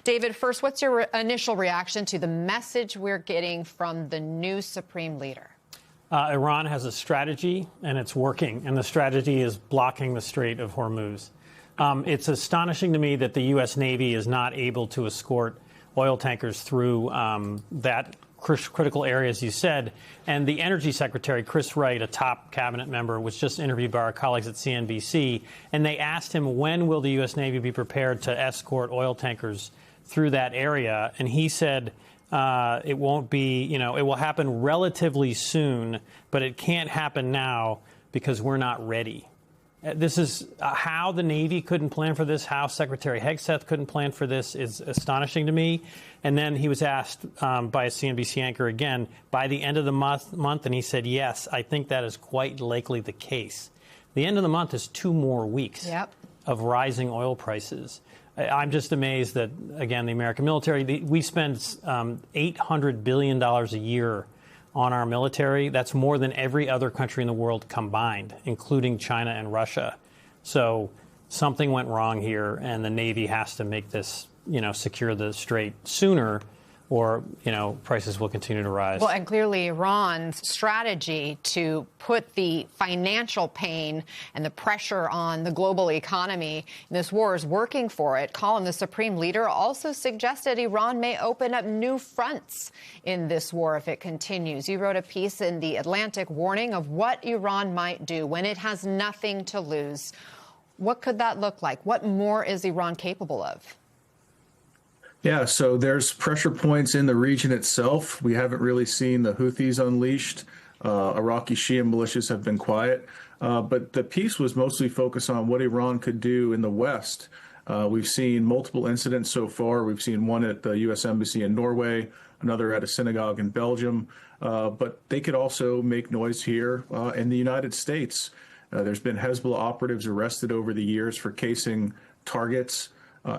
David, first, what's your initial reaction to the message we're getting from the new supreme leader? Iran has a strategy, and it's working, and the strategy is blocking the Strait of Hormuz. It's astonishing to me that the U.S. Navy is not able to escort oil tankers through that critical area, as you said. And the Energy Secretary, Chris Wright, a top cabinet member, was just interviewed by our colleagues at CNBC, and they asked him, when will the U.S. Navy be prepared to escort oil tankers through that area? And he said, it won't be, it will happen relatively soon, but it can't happen now because we're not ready. This is how the Navy couldn't plan for this, how Secretary Hegseth couldn't plan for this is astonishing to me. And then he was asked by a CNBC anchor again, by the end of the month, and he said, yes, I think that is quite likely the case. The end of the month is 2 more weeks of rising oil prices. I'm just amazed that, again, the American military, we spend $800 billion a year on our military. That's more than every other country in the world combined, including China and Russia. So something went wrong here, and the Navy has to make this, secure the strait sooner, or, prices will continue to rise. Well, and clearly Iran's strategy to put the financial pain and the pressure on the global economy in this war is working for it. Colin, the supreme leader, also suggested Iran may open up new fronts in this war if it continues. You wrote a piece in The Atlantic warning of what Iran might do when it has nothing to lose. What could that look like? What more is Iran capable of? Yeah, so there's pressure points in the region itself. We haven't really seen the Houthis unleashed. Iraqi Shia militias have been quiet. But the piece was mostly focused on what Iran could do in the West. We've seen multiple incidents so far. We've seen one at the U.S. Embassy in Norway, another at a synagogue in Belgium. But they could also make noise here in the United States. There's been Hezbollah operatives arrested over the years for casing targets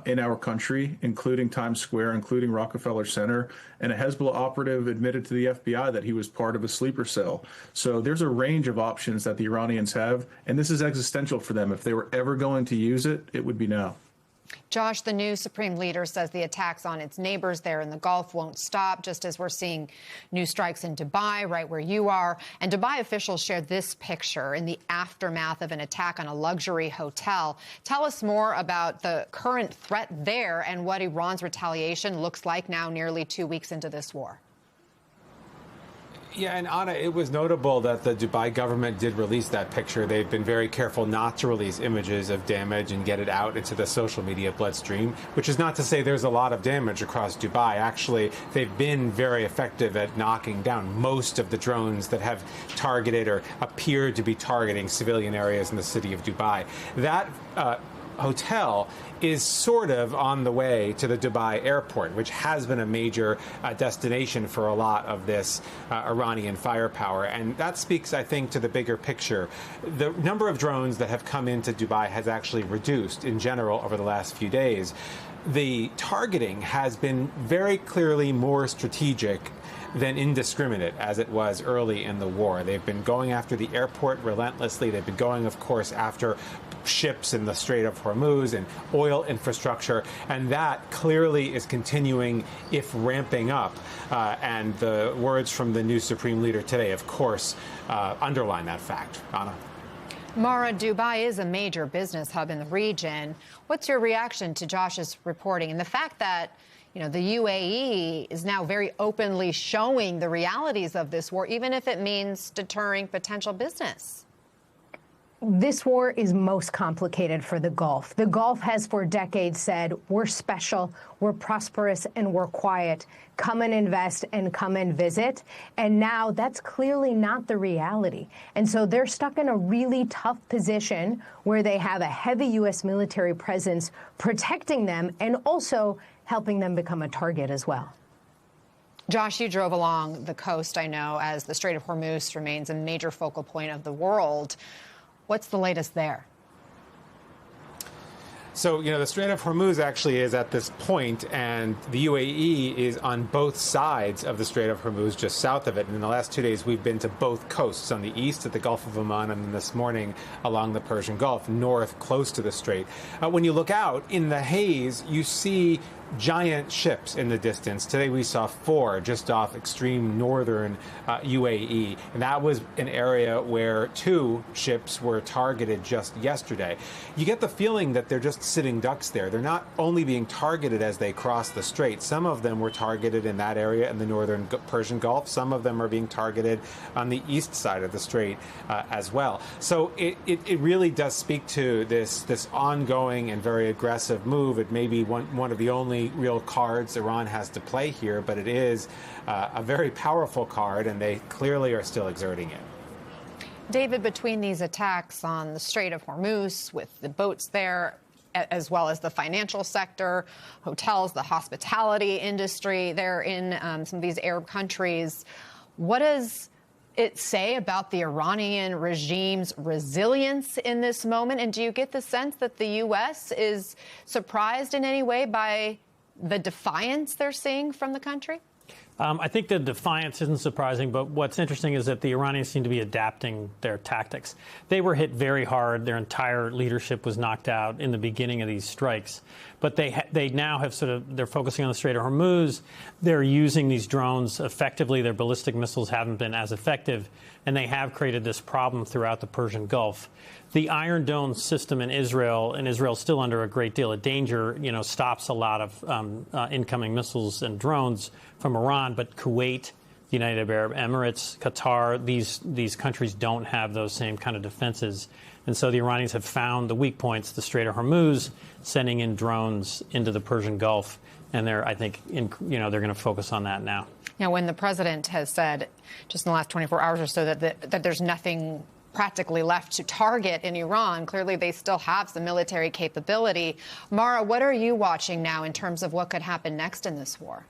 in our country, including Times Square, including Rockefeller Center, and a Hezbollah operative admitted to the FBI that he was part of a sleeper cell. So there's a range of options that the Iranians have, and this is existential for them. If they were ever going to use it, it would be now. Josh, the new supreme leader says the attacks on its neighbors there in the Gulf won't stop, just as we're seeing new strikes in Dubai, right where you are. And Dubai officials shared this picture in the aftermath of an attack on a luxury hotel. Tell us more about the current threat there and what Iran's retaliation looks like now, nearly 2 weeks into this war. Yeah, and Anna, it was notable that the Dubai government did release that picture. They've been very careful not to release images of damage and get it out into the social media bloodstream, which is not to say there's a lot of damage across Dubai. Actually, they've been very effective at knocking down most of the drones that have targeted or appeared to be targeting civilian areas in the city of Dubai. That hotel is sort of on the way to the Dubai airport, which has been a major destination for a lot of this Iranian firepower. And that speaks, I think, to the bigger picture. The number of drones that have come into Dubai has actually reduced in general over the last few days. The targeting has been very clearly more strategic than indiscriminate as it was early in the war. They've been going after the airport relentlessly. They've been going, of course, after ships in the Strait of Hormuz and oil infrastructure, and that clearly is continuing, if ramping up. And the words from the new supreme leader today, of course, underline that fact. Anna. Mara, Dubai is a major business hub in the region. What's your reaction to Josh's reporting and the fact that, the UAE is now very openly showing the realities of this war, even if it means deterring potential business? This war is most complicated for the Gulf. The Gulf has for decades said, we're special, we're prosperous, and we're quiet. Come and invest and come and visit. And now that's clearly not the reality. And so they're stuck in a really tough position where they have a heavy U.S. military presence protecting them and also helping them become a target as well. Josh, you drove along the coast, I know, as the Strait of Hormuz remains a major focal point of the world. What's the latest there? So, the Strait of Hormuz actually is at this point, and the UAE is on both sides of the Strait of Hormuz, just south of it. And in the last 2 days, we've been to both coasts, on the east at the Gulf of Oman, and then this morning along the Persian Gulf, north close to the strait. When you look out in the haze, you see giant ships in the distance. Today we saw 4 just off extreme northern UAE, and that was an area where 2 ships were targeted just yesterday. You get the feeling that they're just sitting ducks there. They're not only being targeted as they cross the strait. Some of them were targeted in that area in the northern Persian Gulf. Some of them are being targeted on the east side of the strait as well. So it really does speak to this ongoing and very aggressive move. It may be one of the only real cards Iran has to play here, but it is a very powerful card, and they clearly are still exerting it. David, between these attacks on the Strait of Hormuz, with the boats there, as well as the financial sector, hotels, the hospitality industry there in some of these Arab countries, what does it say about the Iranian regime's resilience in this moment? And do you get the sense that the U.S. is surprised in any way by the defiance they're seeing from the country? I think the defiance isn't surprising, but what's interesting is that the Iranians seem to be adapting their tactics. They were hit very hard. Their entire leadership was knocked out in the beginning of these strikes. But they now have they're focusing on the Strait of Hormuz. They're using these drones effectively. Their ballistic missiles haven't been as effective, and they have created this problem throughout the Persian Gulf. The Iron Dome system in Israel, and Israel is still under a great deal of danger, stops a lot of incoming missiles and drones from Iran. But Kuwait, the United Arab Emirates, Qatar, these countries don't have those same kind of defenses. And so the Iranians have found the weak points, the Strait of Hormuz, sending in drones into the Persian Gulf. And they're going to focus on that now. Now, when the president has said just in the last 24 hours or so that there's nothing practically left to target in Iran, clearly they still have some military capability. Mara, what are you watching now in terms of what could happen next in this war?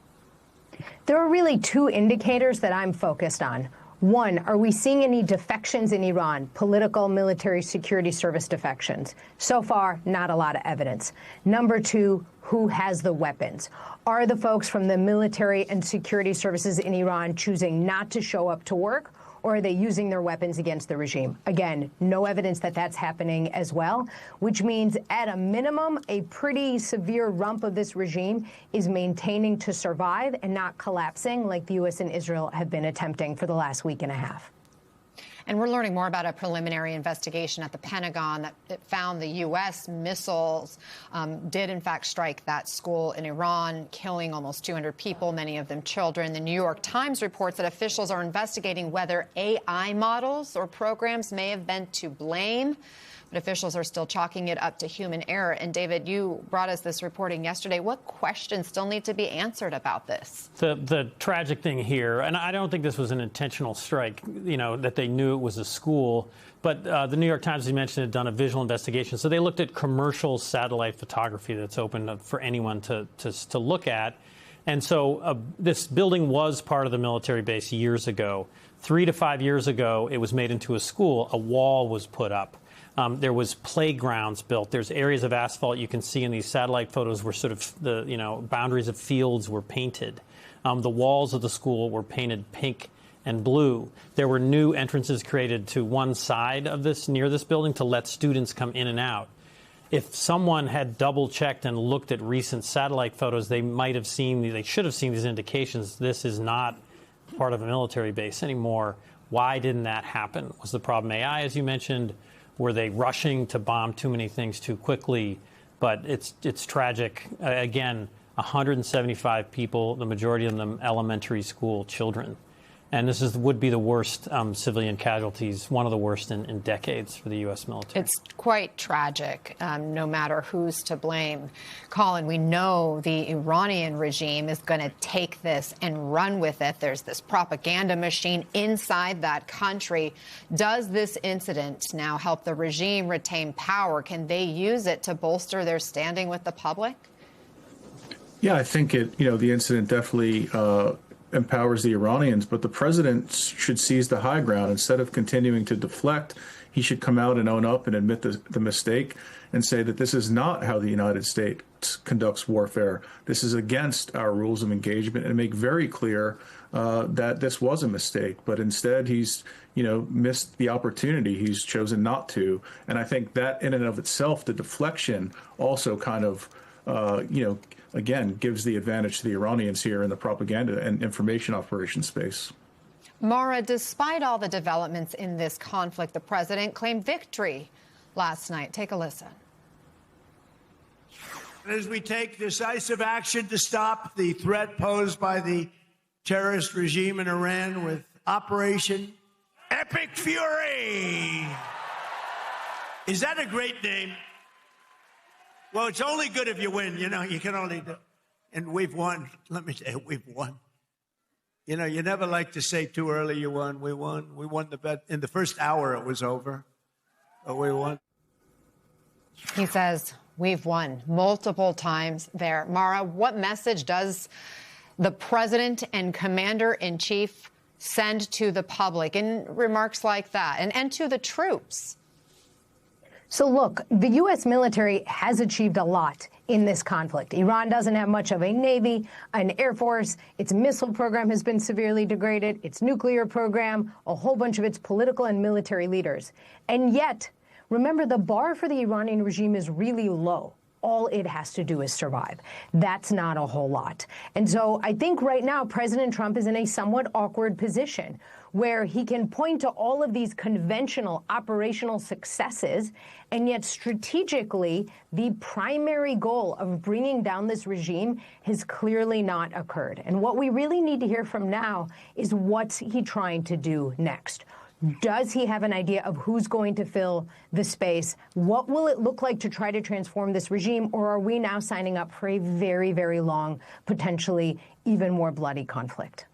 There are really 2 indicators that I'm focused on. One, are we seeing any defections in Iran, political, military, security service defections? So far, not a lot of evidence. Number 2, who has the weapons? Are the folks from the military and security services in Iran choosing not to show up to work, or are they using their weapons against the regime? Again, no evidence that that's happening as well, which means at a minimum, a pretty severe rump of this regime is maintaining to survive and not collapsing like the U.S. and Israel have been attempting for the last week and a half. And we're learning more about a preliminary investigation at the Pentagon that found the U.S. missiles did, in fact, strike that school in Iran, killing almost 200 people, many of them children. The New York Times reports that officials are investigating whether AI models or programs may have been to blame. But officials are still chalking it up to human error. And, David, you brought us this reporting yesterday. What questions still need to be answered about this? The tragic thing here, and I don't think this was an intentional strike, that they knew it was a school, but the New York Times, as you mentioned, had done a visual investigation. So they looked at commercial satellite photography that's open for anyone to look at. And so this building was part of the military base years ago. 3 to 5 years ago, it was made into a school. A wall was put up. There was playgrounds built. There's areas of asphalt you can see in these satellite photos where the boundaries of fields were painted. The walls of the school were painted pink and blue. There were new entrances created to one side of near this building to let students come in and out. If someone had double-checked and looked at recent satellite photos, they should have seen these indications. This is not part of a military base anymore. Why didn't that happen? Was the problem AI, as you mentioned? Were they rushing to bomb too many things too quickly? But it's tragic. Again, 175 people, the majority of them elementary school children. And this would be the worst civilian casualties, one of the worst in decades for the U.S. military. It's quite tragic, no matter who's to blame. Colin, we know the Iranian regime is going to take this and run with it. There's this propaganda machine inside that country. Does this incident now help the regime retain power? Can they use it to bolster their standing with the public? Yeah, I think the incident definitely empowers the Iranians, but the president should seize the high ground. Instead of continuing to deflect, he should come out and own up and admit the mistake and say that this is not how the United States conducts warfare. This is against our rules of engagement, and make very clear that this was a mistake. But instead, he's missed the opportunity. He's chosen not to. And I think that in and of itself, the deflection also kind of again, gives the advantage to the Iranians here in the propaganda and information operation space. Mara, despite all the developments in this conflict, the president claimed victory last night. Take a listen. As we take decisive action to stop the threat posed by the terrorist regime in Iran with Operation Epic Fury. Is that a great name? Well, it's only good if you win. You know, you can only do. And we've won. Let me tell you, we've won. You know, you never like to say too early you won. We won. We won the bet. In the first hour, it was over. But we won. He says, we've won multiple times there. Mara, what message does the president and commander-in-chief send to the public in remarks like that and to the troops? So look, the U.S. military has achieved a lot in this conflict. Iran doesn't have much of a navy, an air force. Its missile program has been severely degraded, its nuclear program, a whole bunch of its political and military leaders. And yet, remember, the bar for the Iranian regime is really low. All it has to do is survive. That's not a whole lot. And so I think right now President Trump is in a somewhat awkward position where he can point to all of these conventional operational successes, and yet strategically, the primary goal of bringing down this regime has clearly not occurred. And what we really need to hear from now is what's he trying to do next. Does he have an idea of who's going to fill the space? What will it look like to try to transform this regime? Or are we now signing up for a very, very long, potentially even more bloody conflict?